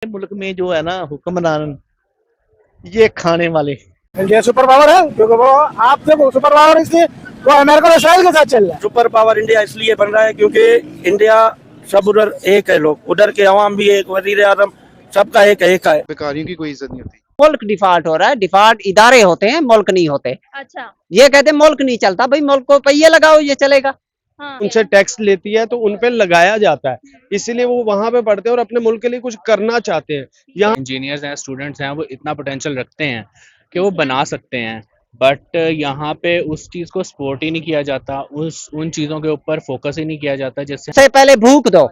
मुल्क में जो है ना हुक्मरान ये खाने वाले। इंडिया सुपर पावर है क्योंकि वो आप देखो सुपर पावर इसलिए वो अमेरिका और इसराइल के साथ चल रहा है। सुपर पावर इंडिया इसलिए बन रहा है क्योंकि इंडिया सब उधर एक है, लोग उधर के अवाम भी एक, वजीर आजम सबका एक है। बेकारियों की कोई इज्जत नहीं होती। मुल्क डिफॉल्ट हो रहा है, डिफॉल्ट इदारे होते हैं, मुल्क नहीं होते। अच्छा। ये कहते हैं मुल्क नहीं चलता, भाई मुल्क को पहिए लगाओ ये चलेगा। हाँ। उनसे टैक्स लेती है तो उन पे लगाया जाता है, इसलिए वो वहां पे पढ़ते हैं और अपने मुल्क के लिए कुछ करना चाहते हैं। यहाँ इंजीनियर्स हैं, स्टूडेंट्स हैं, वो इतना पोटेंशियल रखते हैं कि वो बना सकते हैं, बट यहाँ पे उस चीज को सपोर्ट ही नहीं किया जाता, उन चीजों के ऊपर फोकस ही नहीं किया जाता। जिससे सबसे पहले भूख दो,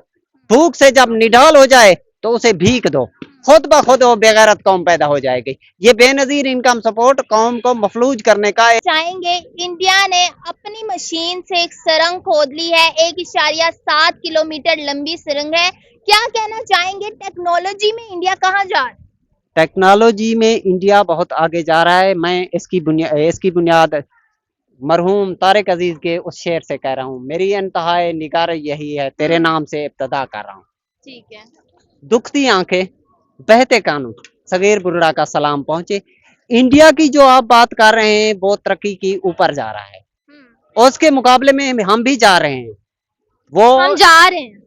भूख से जब निढाल हो जाए तो उसे भीख दो, खुद ब खुद वो बेगैरत कौम पैदा हो जाएगी। ये बेनजीर इनकम सपोर्ट कौम को मफलूज करने का चाहेंगे। इंडिया ने अपनी मशीन से एक सुरंग खोद ली है, 1.7 किलोमीटर लंबी सुरंग है। क्या कहना चाहेंगे, टेक्नोलॉजी में इंडिया कहाँ जा रहा है? टेक्नोलॉजी में इंडिया बहुत आगे जा रहा है। मैं इसकी बुनियाद मरहूम तारिक अजीज के उस शेर से कह रहा हूँ। मेरी इंतहाए निगार यही है, तेरे नाम से इब्तदा कर रहा हूँ। ठीक है। दुखती आंखें बहते कानून, सगीर बुर्रा का सलाम पहुंचे। इंडिया की जो आप बात कर रहे हैं वो तरक्की की ऊपर जा रहा है, उसके मुकाबले में हम भी जा रहे हैं। हम जा रहे हैं,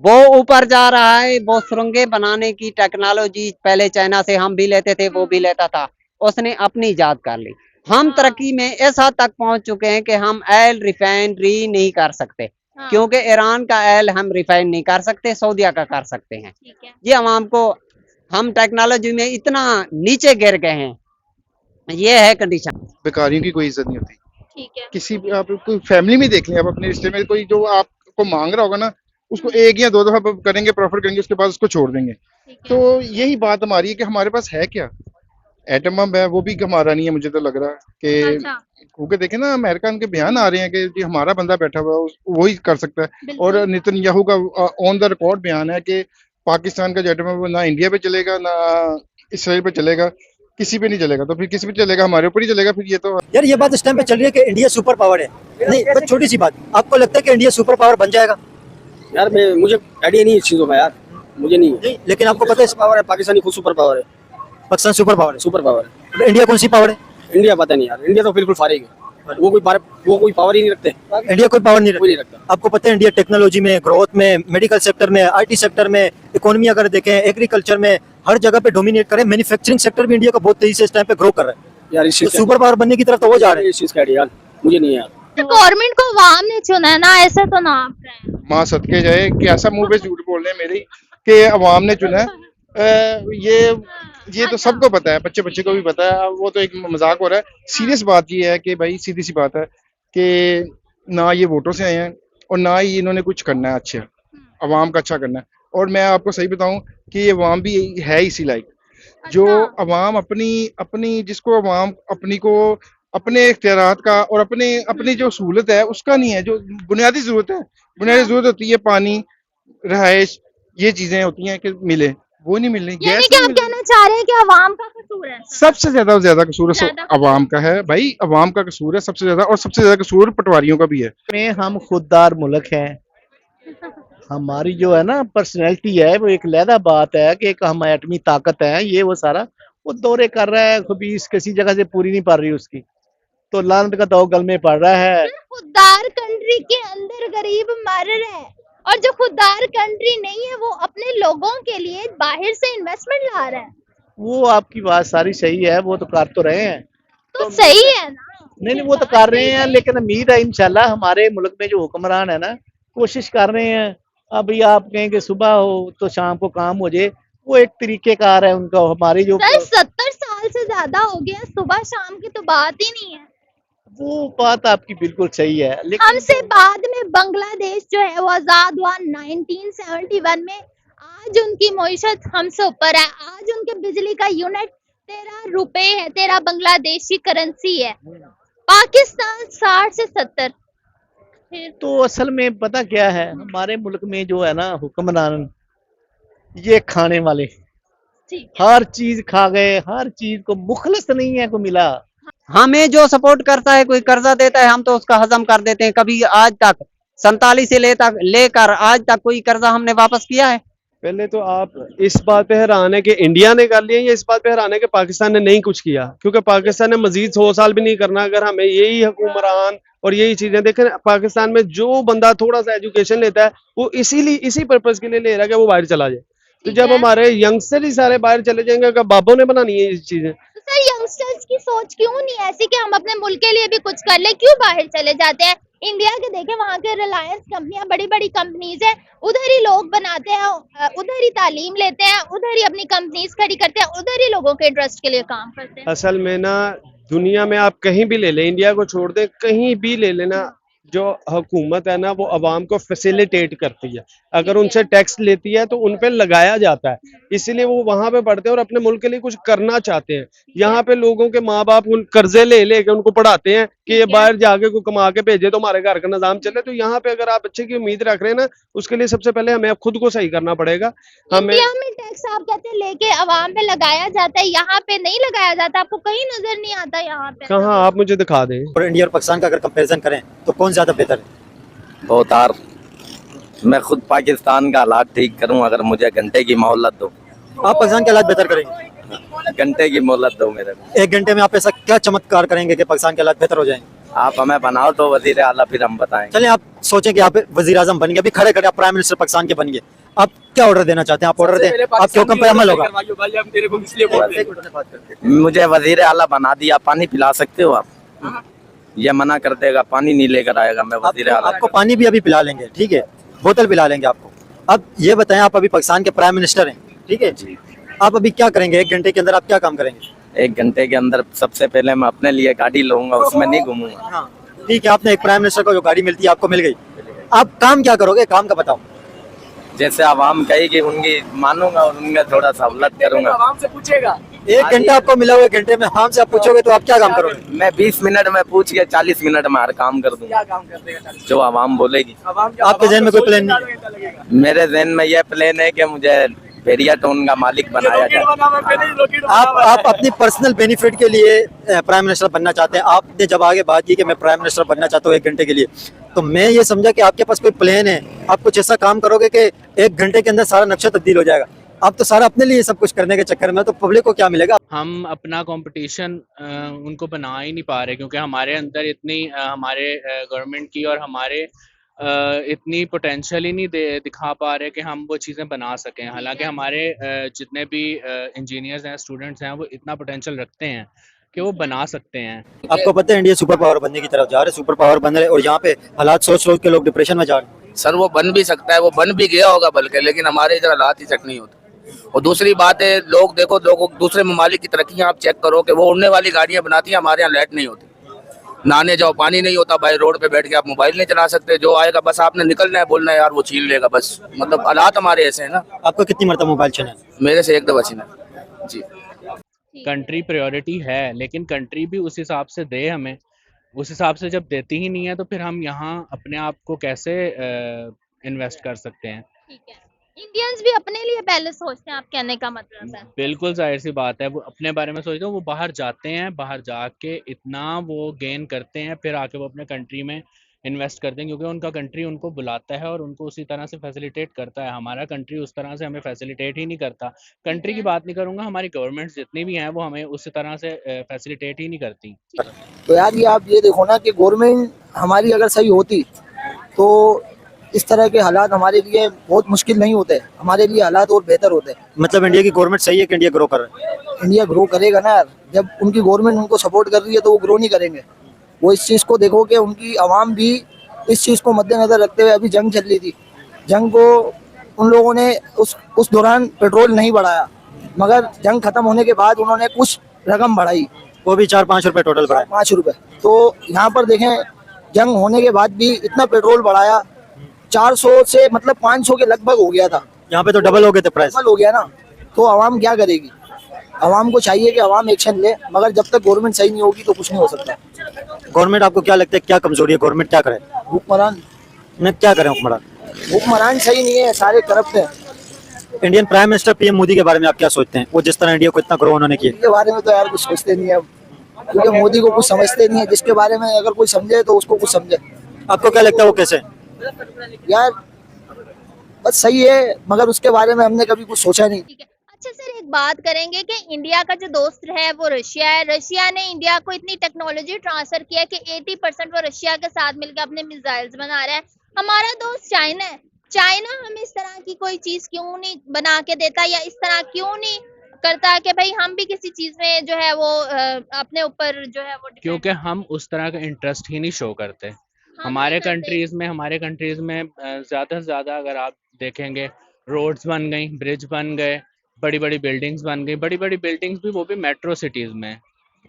वो ऊपर जा रहा है। वो सुरंगें बनाने की टेक्नोलॉजी पहले चाइना से हम भी लेते थे, वो भी लेता था, उसने अपनी इजाद कर ली। हम तरक्की में इस हद तक पहुंच चुके हैं कि हम ऑयल रिफाइनरी नहीं कर सकते, क्योंकि ईरान का ऑयल हम रिफाइन नहीं कर सकते, सऊदिया का कर सकते हैं। ये अवाम को, हम टेक्नोलॉजी में इतना नीचे गिर गए हैं, ये है कंडीशन। बेकारियों की कोई इज्जत नहीं होती। ठीक है। किसी भी आप कोई फैमिली में देख लें, आप अपने रिश्ते में कोई जो आपको मांग रहा होगा ना, उसको एक या दो दफा करेंगे, प्रॉफिट करेंगे, उसके बाद उसको छोड़ देंगे। तो यही बात हमारी है कि हमारे पास है क्या, एटम बम है, वो भी हमारा नहीं है। मुझे तो लग रहा है कि अच्छा। क्योंकि देखें ना, अमेरिका के बयान आ रहे हैं कि जी हमारा बंदा बैठा हुआ है वही कर सकता है। और नेतन्याहू का ऑन द रिकॉर्ड बयान है कि पाकिस्तान का जो एटम बम ना इंडिया पे चलेगा ना इसराइल पे चलेगा, किसी पे नहीं चलेगा। तो फिर किसी पे चलेगा, हमारे ऊपर ही चलेगा फिर। ये तो यार ये बात इस टाइम पे चल रही है कि इंडिया सुपर पावर है। नहीं, बस छोटी सी बात, आपको लगता है कि इंडिया सुपर पावर बन जाएगा? यार मुझे आइडिया नहीं इस चीजों का, यार मुझे नहीं है। नहीं, लेकिन आपको पता है पावर है, पाकिस्तानी खुद सुपर पावर है, पाकिस्तान सुपर पावर है। सुपर पावर है। तो इंडिया कौन सी पावर है? इंडिया पता नहीं यार, इंडिया तो बिल्कुल फारिग है, वो कोई पावर ही नहीं रखते। इंडिया कोई पावर नहीं कोई नहीं रखता। रखता। आपको पता है इंडिया टेक्नोलॉजी में, ग्रोथ में, मेडिकल सेक्टर में, आईटी सेक्टर में, इकोनॉमी अगर देखें, एग्रीकल्चर में, हर जगह पे डोमिनेट करे। मैन्युफैक्चरिंग सेक्टर भी इंडिया का बहुत तेजी से इस टाइम पे ग्रो कर रहा है। यार इस तो चीज सुपर पावर बनने की तरफ तो वो जा रहे हैं। इस चीज का आइडिया मुझे नहीं है यार। गवर्नमेंट को अवाम ने चुना है ना, ऐसे तो ना आप रहे हैं। माँ सदके जाए कि ऐसा मुंह पे झूठ बोल रहे हैं मेरी कि अवाम ने चुना है। ये तो सबको पता है, बच्चे को भी पता है। वो तो एक मजाक हो रहा है। सीरियस बात ये है कि भाई सीधी सी बात है कि ना ये वोटों से आए हैं और ना ही इन्होंने कुछ करना है अच्छा, अवाम का अच्छा करना है। और मैं आपको सही बताऊं कि ये अवाम भी है इसी लायक, जो अवाम अपनी जिसको अवाम अपनी को अपने इख्तियारात का और अपनी जो सहूलत है उसका नहीं है। जो बुनियादी जरूरत है, बुनियादी जरूरत होती है पानी, रहायश, ये चीजें होती हैं कि मिले, वो नहीं मिल रही। यानी कि आप कहना चाह रहे हैं कि अवाम का कसूर है? सबसे ज्यादा कसूर अवाम का है भाई, अवाम का कसूर है सबसे ज्यादा। और सबसे ज्यादा कसूर पटवारियों का भी है। में हम खुददार मुल्क हैं, हमारी जो है ना पर्सनैलिटी है वो एक लहदा बात है कि एक हम एटमी ताकत है। ये वो सारा वो दौरे कर रहा है, कभी किसी जगह से पूरी नहीं पड़ रही उसकी, तो लानत का तो गल में पड़ रहा है। खुददार कंट्री के अंदर गरीब मर रहे हैं, और जो खुददार कंट्री नहीं है वो अपने लोगों के लिए बाहर से इन्वेस्टमेंट ला रहा है। वो आपकी बात सारी सही है, वो तो कर तो रहे हैं। तो सही है ना? नहीं वो तो कर रहे हैं, लेकिन उम्मीद है इंशाल्लाह हमारे मुल्क में जो हुक्मरान है ना, कोशिश कर रहे हैं। अभी आप कहें कि सुबह हो तो शाम को काम हो जाए, वो एक तरीकेकार है उनका। हमारी जो सर 70 साल से ज्यादा हो गया, सुबह शाम की तो बात ही नहीं है। वो बात आपकी बिल्कुल सही है, लेकिन हमसे बाद में बांग्लादेश जो है वो आजाद हुआ 1971 में। आज उनकी मईशत हमसे ऊपर है। आज उनके बिजली का यूनिट 13 रुपए है, 13 बांग्लादेशी करेंसी है। पाकिस्तान 60 से 70। तो असल में पता क्या है, हमारे मुल्क में जो है ना हुक्मरान ये खाने वाले, हर चीज खा गए, हर चीज को मुखलस नहीं है को मिला। हमें जो सपोर्ट करता है, कोई कर्जा देता है, हम तो उसका हजम कर देते हैं। कभी आज तक 47 से लेकर आज तक कोई कर्जा हमने वापस किया है? पहले तो आप इस बात पे हैरान है कि इंडिया ने कर लिया या इस बात पे हैरान है कि पाकिस्तान ने नहीं कुछ किया, क्योंकि पाकिस्तान ने मजीद 100 साल भी नहीं करना अगर हमें यही हुक्मरान और यही चीजें देखें। पाकिस्तान में जो बंदा थोड़ा सा एजुकेशन लेता है वो इसी पर्पज के लिए ले रहा है कि वो बाहर चला जाए। तो जब हमारे यंगस्टर ही सारे बाहर चले जाएंगे, क्या बाबों ने बनानी है ये चीजें? तो सर यंगस्टर्स की सोच क्यों नहीं ऐसी कि हम अपने मुल्क के लिए भी कुछ कर ले, क्यों बाहर चले जाते हैं? इंडिया के देखें, वहाँ के रिलायंस कंपनियां, बड़ी बड़ी कंपनीज है, उधर ही लोग बनाते हैं, उधर ही तालीम लेते हैं, उधर ही अपनी कंपनीज खड़ी करते हैं, उधर ही लोगों के इंटरेस्ट के लिए काम करते हैं। असल में ना दुनिया में आप कहीं भी ले लें, इंडिया को छोड़ दें, कहीं भी ले लेना, जो हुकूमत है ना वो अवाम को फैसिलिटेट करती है। अगर उनसे टैक्स लेती है तो उन पे लगाया जाता है, इसीलिए वो वहां पे पढ़ते हैं और अपने मुल्क के लिए कुछ करना चाहते हैं। यहाँ पे लोगों के माँ बाप उन कर्जे ले लेके उनको पढ़ाते हैं कि ये बाहर जाके को कमा के भेजे तो हमारे घर का निजाम चले। तो यहाँ पे अगर आप अच्छे की उम्मीद रख रहे हैं ना, उसके लिए सबसे पहले हमें खुद को सही करना पड़ेगा। हमें इंडिया में टैक्स आप कहते हैं लेके अवाम पे लगाया जाता है, यहाँ पे नहीं लगाया जाता, आपको कहीं नजर नहीं आता यहाँ पे? कहाँ, आप मुझे दिखा दें। और इंडिया और पाकिस्तान का अगर कंपैरिजन करें तो कौन ज्यादा बेहतर है? बहुत आर मैं खुद पाकिस्तान का हालात ठीक करूं, अगर मुझे घंटे की मोहलत दो। आप पाकिस्तान के हालात बेहतर करेंगे? घंटे की मोहलत दो मेरे को। 1 घंटे में आप ऐसा क्या चमत्कार करेंगे कि पाकिस्तान के हालात बेहतर हो जाएंगे? आप हमें बनाओ तो वजीर आला, फिर हम बताएंगे। चलिए आप सोचें कि आप वजीर आजम बन गए, अभी खड़े खड़े आप प्राइम मिनिस्टर पाकिस्तान के बन गए, आप क्या ऑर्डर देना चाहते हैं? आप ऑर्डर दें, आपके हुक्म पे अमल होगा। मुझे वजीर आला बना दिया, पानी पिला सकते हो आप? ये मना कर देगा, पानी नहीं लेकर आएगा, मैं वजीर आला। आपको पानी भी अभी पिला लेंगे, ठीक है, बोतल पिला लेंगे आपको। अब ये बताएं, आप अभी पाकिस्तान के प्राइम मिनिस्टर हैं, ठीक है जी, आप अभी क्या करेंगे? 1 घंटे के अंदर आप क्या काम करेंगे? 1 घंटे के अंदर सबसे पहले मैं अपने लिए गाड़ी लूंगा, उसमें नहीं घूमूंगा। हाँ ठीक है, आपने एक प्राइम मिनिस्टर को जो गाड़ी मिलती है आपको मिल गई, आप काम क्या करोगे? काम का बताओ। जैसे आवाम कहेगी उनकी मानूंगा और उनका थोड़ा सहूलत करूंगा। आवाम से पूछेगा। 1 घंटा आपको मिला हुआ, 1 घंटे में आवाम से आप पूछोगे तो आप क्या काम करोगे? मैं 20 मिनट में पूछ के 40 मिनट में हर काम कर दूंगा। जो आवाम बोलेगी। आपके जहन में कोई प्लान नहीं? मेरे जहन में यह प्लान है कि मुझे पेरिया टोन का मालिक बनाया जाए। आप अपनी पर्सनल बेनिफिट के लिए प्राइम मिनिस्टर बनना चाहते हैं। आपने जब आगे बात की कि मैं प्राइम मिनिस्टर बनना चाहता हूँ 1 घंटे के लिए, तो मैं ये समझा कि आपके पास कोई प्लान है, आप कुछ ऐसा काम करोगे कि 1 घंटे के अंदर सारा नक्शा तब्दील हो जाएगा। आप तो सारा अपने लिए सब कुछ करने के चक्कर में, तो पब्लिक को क्या मिलेगा? हम अपना कंपटीशन उनको बना ही नहीं पा रहे, क्योंकि हमारे अंदर इतनी हमारे गवर्नमेंट की और हमारे इतनी पोटेंशियल ही नहीं दिखा पा रहे कि हम वो चीज़ें बना सकें। हालांकि हमारे जितने भी इंजीनियर्स हैं, स्टूडेंट्स हैं, वो इतना पोटेंशियल रखते हैं कि वो बना सकते हैं। आपको पता है इंडिया सुपर पावर बनने की तरफ जा रहे, सुपर पावर बन रहे, और यहाँ पे हालात सोच के लोग डिप्रेशन में जा रहे। सर वो बन भी सकता है, वो बन भी गया होगा बल्कि, लेकिन हमारे इधर हालात ही चेक नहीं होते। और दूसरी बात है, लोग देखो, लोगों दूसरे ममालिक की तरक्कियां आप चेक करो कि वो उड़ने वाली गाड़ियां बनाती हैं, हमारे यहाँ लाइट नहीं होती, नहाने जाओ पानी नहीं होता, भाई रोड पे बैठ के आप मोबाइल नहीं चला सकते, जो आएगा बस आपने निकलना है, बोलना है यार वो छीन लेगा बस। मतलब हालात हमारे ऐसे हैं ना। आपको कितनी मरतबा मोबाइल छीना? मेरे से 1 दफा छीना जी। कंट्री प्रायोरिटी है, लेकिन कंट्री भी उस हिसाब से दे हमें, उस हिसाब से जब देती ही नहीं है तो फिर हम यहाँ अपने आप को कैसे इन्वेस्ट कर सकते हैं? ठीक है, इंडियंस भी अपने लिए पहले सोचते हैं, आप कहने का मतलब है? बिल्कुल जाहिर सी बात है, वो अपने बारे में सोचते हैं, वो बाहर जाते हैं, बाहर जाके इतना वो गेन करते हैं, फिर आके वो अपने कंट्री में इन्वेस्ट करते हैं, क्योंकि उनका कंट्री उनको बुलाता है और उनको उसी तरह से फैसिलिटेट करता है। हमारा कंट्री उस तरह से हमें फैसिलिटेट ही नहीं करता। कंट्री की बात नहीं करूंगा, हमारी गवर्नमेंट्स जितनी भी हैं वो हमें उस तरह से फैसिलिटेट ही नहीं करती। तो यार ये आप ये देखो ना कि गवर्नमेंट हमारी अगर सही होती तो इस तरह के हालात हमारे लिए बहुत मुश्किल नहीं होते, हमारे लिए हालात और बेहतर होते। मतलब इंडिया की गवर्नमेंट सही है कि इंडिया ग्रो कर रहा है? इंडिया ग्रो करेगा ना यार, जब उनकी गवर्नमेंट उनको सपोर्ट कर रही है तो वो ग्रो नहीं करेंगे। वो इस चीज़ को देखो कि उनकी आवाम भी इस चीज़ को मद्देनजर रखते हुए, अभी जंग चल रही थी, जंग को उन लोगों ने उस दौरान पेट्रोल नहीं बढ़ाया, मगर जंग खत्म होने के बाद उन्होंने कुछ रकम बढ़ाई, वो भी 4-5 रुपए टोटल बढ़ाए, 5 रुपए। तो यहाँ पर देखें, जंग होने के बाद भी इतना पेट्रोल बढ़ाया, 400 से मतलब 500 के लगभग हो गया था। यहाँ पे तो डबल हो गए थे प्राइस। डबल हो गया ना, तो आवाम क्या करेगी? आवाम को चाहिए कि आवाम एक्शन ले, मगर जब तक गवर्नमेंट सही नहीं होगी तो कुछ नहीं हो सकता। गवर्नमेंट आपको क्या लगता है क्या कमजोरी है? गवर्नमेंट क्या करे? हुक्मरान ने क्या करें? हुक्मरान सही नहीं है, सारे करप्ट हैं। Indian prime minister PM Modi के बारे में आप क्या सोचते हैं? वो जिस तरह इंडिया को इतना ग्रो उन्होंने किया, के बारे में तो यार कुछ सोचते नहीं है, क्योंकि मोदी को कुछ समझते नहीं है। जिसके बारे में अगर कोई समझे तो उसको कुछ समझे। आपको क्या लगता है वो कैसे? यार बस सही है, मगर उसके बारे में हमने कभी कुछ सोचा नहीं। ठीक है। अच्छा सर, एक बात करेंगे कि इंडिया का जो दोस्त है वो रशिया है। रशिया ने इंडिया को इतनी टेक्नोलॉजी ट्रांसफर किया है कि 80% वो रशिया के साथ मिलकर अपने मिसाइल्स बना रहा है। हमारा दोस्त चाइना है, चाइना हमें इस तरह की कोई चीज क्यों नहीं बना के देता, या इस तरह क्यों नहीं करता कि भाई हम भी किसी चीज में जो है वो अपने ऊपर जो है वो क्योंकि हम उस तरह का इंटरेस्ट ही नहीं शो करते। हमारे कंट्रीज में ज़्यादा से ज़्यादा अगर आप देखेंगे रोड्स बन गई, ब्रिज बन गए, बड़ी बड़ी बिल्डिंग्स बन गई, बड़ी बड़ी बिल्डिंग्स भी वो भी मेट्रो सिटीज़ में।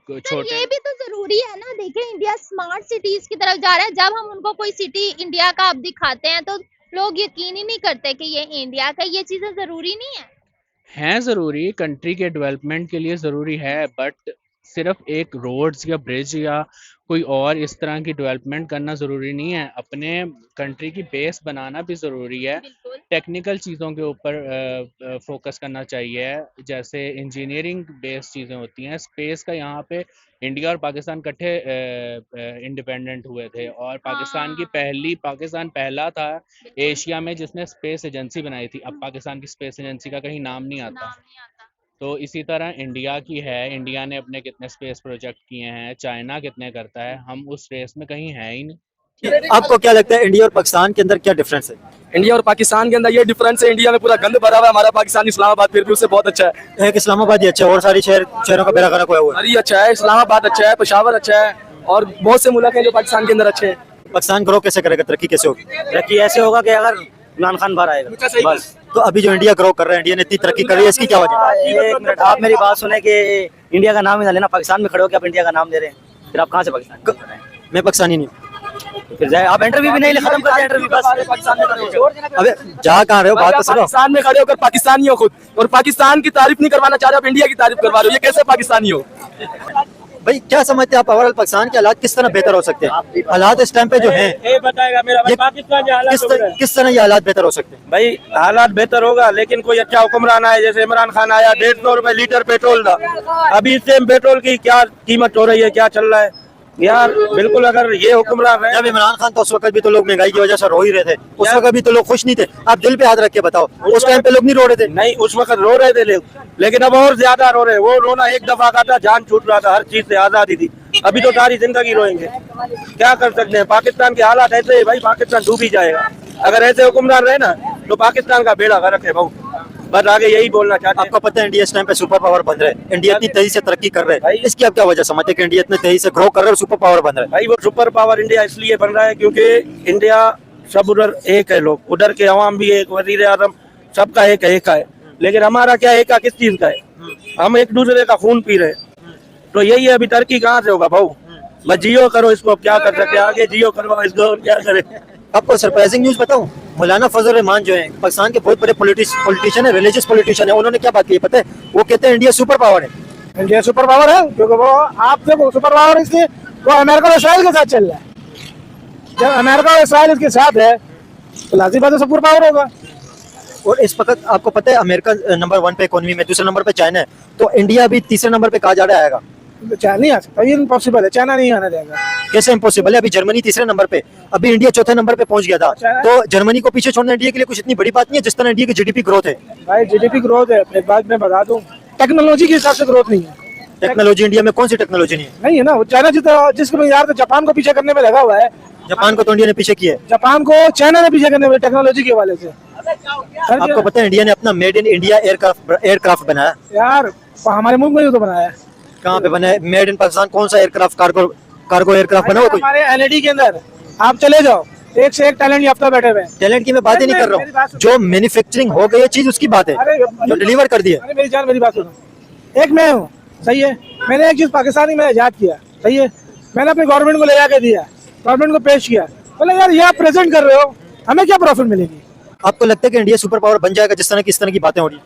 छोटे ये भी तो जरूरी है ना। देखिए इंडिया स्मार्ट सिटीज की तरफ जा रहा है। जब हम उनको कोई सिटी इंडिया का अब दिखाते हैं तो लोग यकीन ही नहीं करते कि ये इंडिया का। ये चीजें जरूरी नहीं है। ज़रूरी, कंट्री के डेवलपमेंट के लिए ज़रूरी है, बट सिर्फ एक रोड्स या ब्रिज या कोई और इस तरह की डेवलपमेंट करना ज़रूरी नहीं है। अपने कंट्री की बेस बनाना भी ज़रूरी है। टेक्निकल चीज़ों के ऊपर फोकस करना चाहिए, जैसे इंजीनियरिंग बेस्ड चीज़ें होती हैं। स्पेस का यहाँ पे इंडिया और पाकिस्तान इकट्ठे इंडिपेंडेंट हुए थे, और पाकिस्तान पहला था एशिया में जिसने स्पेस एजेंसी बनाई थी। अब पाकिस्तान की स्पेस एजेंसी का कहीं नाम नहीं आता। तो इसी तरह इंडिया की है, इंडिया ने अपने कितने स्पेस प्रोजेक्ट किए हैं, चाइना कितने करता है, हम उस रेस में कहीं है ही नहीं। आपको क्या लगता है इंडिया और पाकिस्तान के अंदर क्या डिफरेंस है? इंडिया और पाकिस्तान के अंदर ये डिफरेंस है, इंडिया में पूरा गंद भरा हुआ है, हमारा पाकिस्तान इस्लामाबाद फिर भी उससे बहुत अच्छा है। एक इस्लामाबाद ही अच्छा है और सारी शहरों का बेड़ा गर्क हुआ है। अरे अच्छा है, इस्लामाबाद अच्छा है, पेशावर अच्छा है, और बहुत से मुल्क हैं जो पाकिस्तान के अंदर अच्छे हैं। पाकिस्तान ग्रो कैसे करेगा, तरक्की कैसे होगी? तरक्की ऐसे होगा कि अगर इमरान खान बाहर आएगा बस। तो अभी जो इंडिया ग्रो कर रहा है, इंडिया ने इतनी तरक्की कर रही है, इसकी क्या वजह है? एक मिनट, आप मेरी बात सुने कि इंडिया का नाम ही ना लेना। पाकिस्तान में खड़े हो के आप इंडिया का नाम दे रहे हैं, फिर आप कहाँ से पाकिस्तान? मैं पाकिस्तानी नहीं, फिर जाए आप इंटरव्यू भी नहीं ले, खत्म कर दे इंटरव्यू बस। अबे जा कहाँ रहे हो, बात तो सुनो। पाकिस्तान में खड़े होकर पाकिस्तानी हो खुद, और पाकिस्तान की तारीफ नहीं करवाना चाह रहे, आप इंडिया की तारीफ करवा रहे हो, ये कैसे पाकिस्तानी हो? भाई क्या समझते हैं आप, ओवरऑल पाकिस्तान के हालात किस तरह बेहतर हो सकते हैं? हालात इस टाइम पे जो हैं, किस तरह ये हालात बेहतर हो सकते हैं? भाई हालात बेहतर होगा, लेकिन कोई अच्छा हुक्मरान आए, जैसे इमरान खान आया, 150 रुपए लीटर पेट्रोल था। अभी सेम पेट्रोल की क्या कीमत हो रही है, क्या चल रहा है यार? बिल्कुल, अगर ये हुक्मरान है। जब इमरान खान तो उस वक्त भी तो लोग महंगाई की वजह से रो ही रहे थे, उस वक्त भी तो लोग खुश नहीं थे। आप दिल पे हाथ रख के बताओ, उस टाइम पे लोग नहीं रो रहे थे? नहीं, उस वक्त रो रहे थे लोग, लेकिन अब और ज्यादा रो रहे। वो रोना एक दफा का था, जान छूट रहा था, हर चीज से आजादी थी। अभी तो सारी जिंदगी रोएंगे, क्या कर सकते हैं? पाकिस्तान के हालात ऐसे है भाई, पाकिस्तान डूब ही जाएगा अगर ऐसे हुक्मरान रहे ना, तो पाकिस्तान का बेड़ा गर्क है भाऊ। बस आगे यही बोलना चाहते हैं। आपको पता है इंडिया इस टाइम पे सुपर पावर बन रहा है, इंडिया इतनी तेजी से तरक्की कर रहा है, इसकी आप क्या वजह समझते हैं कि इंडिया इतनी तेजी से ग्रो कर रहा है और सुपर पावर बन रहा है? भाई वो सुपर पावर इंडिया इसलिए बन रहा है क्योंकि इंडिया सब उधर एक है, लोग उधर के अवाम भी एक, वजीर आजम सबका एक है, लेकिन हमारा क्या एक किस चीज का है? हम एक दूसरे का खून पी रहे हैं। तो यही है, अभी तरक्की कहाँ से होगा भाऊ? बस जियो करो इसको, अब क्या कर सकते हैं? आगे जियो करो इसको, और क्या करें? आपको सरप्राइजिंग न्यूज बताऊं, मौलाना फजल रहमान जो है पाकिस्तान के बहुत बड़े पॉलिटिशियन है, रिलीजियस पॉलिटिशियन है, उन्होंने क्या बात की पता है? वो कहते हैं इंडिया सुपर पावर है। इंडिया सुपर पावर है क्योंकि वो आप देखो सुपर पावर इसलिए वो अमेरिका और इसराइल के साथ चल रहा है। जब अमेरिका और इसराइल इसके साथ है तो लाजिम बात है सुपर पावर होगा। और इस वक्त आपको पता है अमेरिका नंबर 1 पे इकोनॉमी में, दूसरे नंबर पे चाइना है, तो इंडिया भी तीसरे नंबर पे कहा जा रहा है? चाइना नहीं आ सकता, ये इम्पॉसिबल है, चाइना नहीं आना देगा। कैसे इम्पॉसिबल है? अभी जर्मनी तीसरे नंबर पे, अभी इंडिया चौथे नंबर पे पहुंच गया था, तो जर्मनी को पीछे छोड़ना इंडिया के लिए कुछ इतनी बड़ी बात नहीं है जिस तरह इंडिया की जीडीपी ग्रोथ है। भाई जीडीपी ग्रोथ है, एक बात मैं बता दूं, टेक्नोलॉजी के हिसाब से ग्रोथ नहीं है। टेक्नोलॉजी इंडिया में कौन सी टेक्नोलॉजी नहीं है ना? चाइना जिसको यार तो जापान को पीछे करने में लगा हुआ है। जापान को तो इंडिया ने पीछे किया है, जापान को चाइना ने पीछे करने में टेक्नोलॉजी के हवाले से। आपको पता है इंडिया ने अपना मेड इन इंडिया एयरक्राफ्ट बनाया यार? हमारे मुल्क में तो बनाया है। कहाँ पे बना है? मेड इन पाकिस्तान कौन सा एयरक्राफ्ट? कार्गो एयरक्राफ्ट बना हुआ कोई? हमारे एलईडी के अंदर आप चले जाओ, एक से एक टैलेंट याफ्ता बैठे हुए। टैलेंट की मैं बात ही नहीं कर रहा हूँ, जो मैन्युफैक्चरिंग हो गई है चीज उसकी बात है, जो डिलीवर कर दिया। अरे मेरी जान मेरी बात सुनो, एक मैं हूँ, सही है, मैंने एक चीज पाकिस्तानी में इजाद किया, सही है, मैंने अपनी गवर्नमेंट को ले जाके दिया, गवर्नमेंट को पेश किया, बोले यार ये आप प्रेजेंट कर रहे हो, हमें क्या प्रॉफिट मिलेगी? आपको लगता है कि इंडिया सुपर पावर बन जाएगा जिस तरह की इस तरह की बातें हो रही?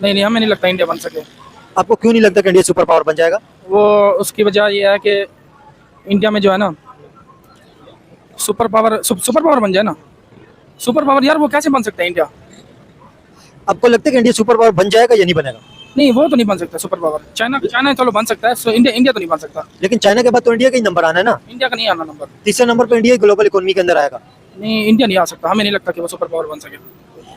नहीं, हमें नहीं लगता इंडिया बन सके। आपको क्यों नहीं लगता कि इंडिया सुपर पावर बन जाएगा? वो उसकी वजह ये है कि इंडिया में जो है ना सुपर पावर बन जाए ना, सुपर पावर यार वो कैसे बन सकता है इंडिया? आपको लगता है कि इंडिया सुपर पावर बन जाएगा या नहीं बनेगा? नहीं, वो तो नहीं बन सकता सुपर पावर। चाइना चलो बन सकता है, सो इंडिया तो नहीं बन सकता। लेकिन चाइना के बाद तो इंडिया का ही नंबर आना है ना? इंडिया का नहीं आना नंबर, तीसरे नंबर पे इंडिया ग्लोबल इकोनॉमी के अंदर आएगा। नहीं, इंडिया नहीं आ सकता, हमें नहीं लगता कि वो सुपर पावर बन सके।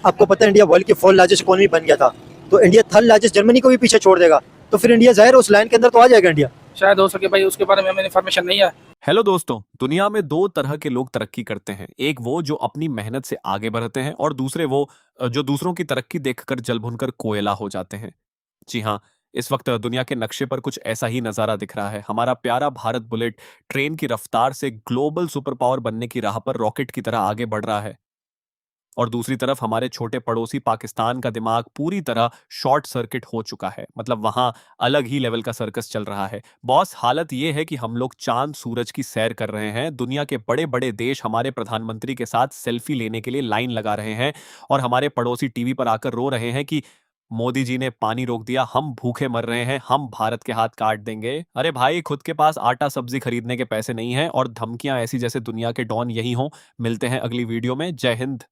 आपको पता है इंडिया वर्ल्ड की 4th लार्जेस्ट इकोनॉमी बन गया था, तो इंडिया 3rd लार्जेस्ट जर्मनी को भी पीछे छोड़ देगा, तो फिर इंडिया जाहिर है उस लाइन के अंदर तो आ जाएगा इंडिया। शायद हो सके भाई, उसके बारे में हमें इन्फॉर्मेशन नहीं है। हेलो दोस्तों, दुनिया में 2 तरह के लोग तरक्की करते हैं। एक वो जो अपनी मेहनत से आगे बढ़ते हैं और दूसरे वो जो दूसरों की तरक्की देखकर जल भुनकर कोयला हो जाते हैं। जी हाँ, इस वक्त दुनिया के नक्शे पर कुछ ऐसा ही नजारा दिख रहा है। हमारा प्यारा भारत बुलेट ट्रेन की रफ्तार से ग्लोबल सुपर पावर बनने की राह पर रॉकेट की तरह आगे बढ़ रहा है और दूसरी तरफ हमारे छोटे पड़ोसी पाकिस्तान का दिमाग पूरी तरह शॉर्ट सर्किट हो चुका है। मतलब वहां अलग ही लेवल का सर्कस चल रहा है। बॉस, हालत यह है कि हम लोग चांद सूरज की सैर कर रहे हैं। दुनिया के बड़े बड़े देश हमारे प्रधानमंत्री के साथ सेल्फी लेने के लिए लाइन लगा रहे हैं और हमारे पड़ोसी टीवी पर आकर रो रहे हैं कि मोदी जी ने पानी रोक दिया, हम भूखे मर रहे हैं, हम भारत के हाथ काट देंगे। अरे भाई, खुद के पास आटा सब्जी खरीदने के पैसे नहीं हैं और धमकियां ऐसी जैसे दुनिया के डॉन यही हों। मिलते हैं अगली वीडियो में। जय हिंद।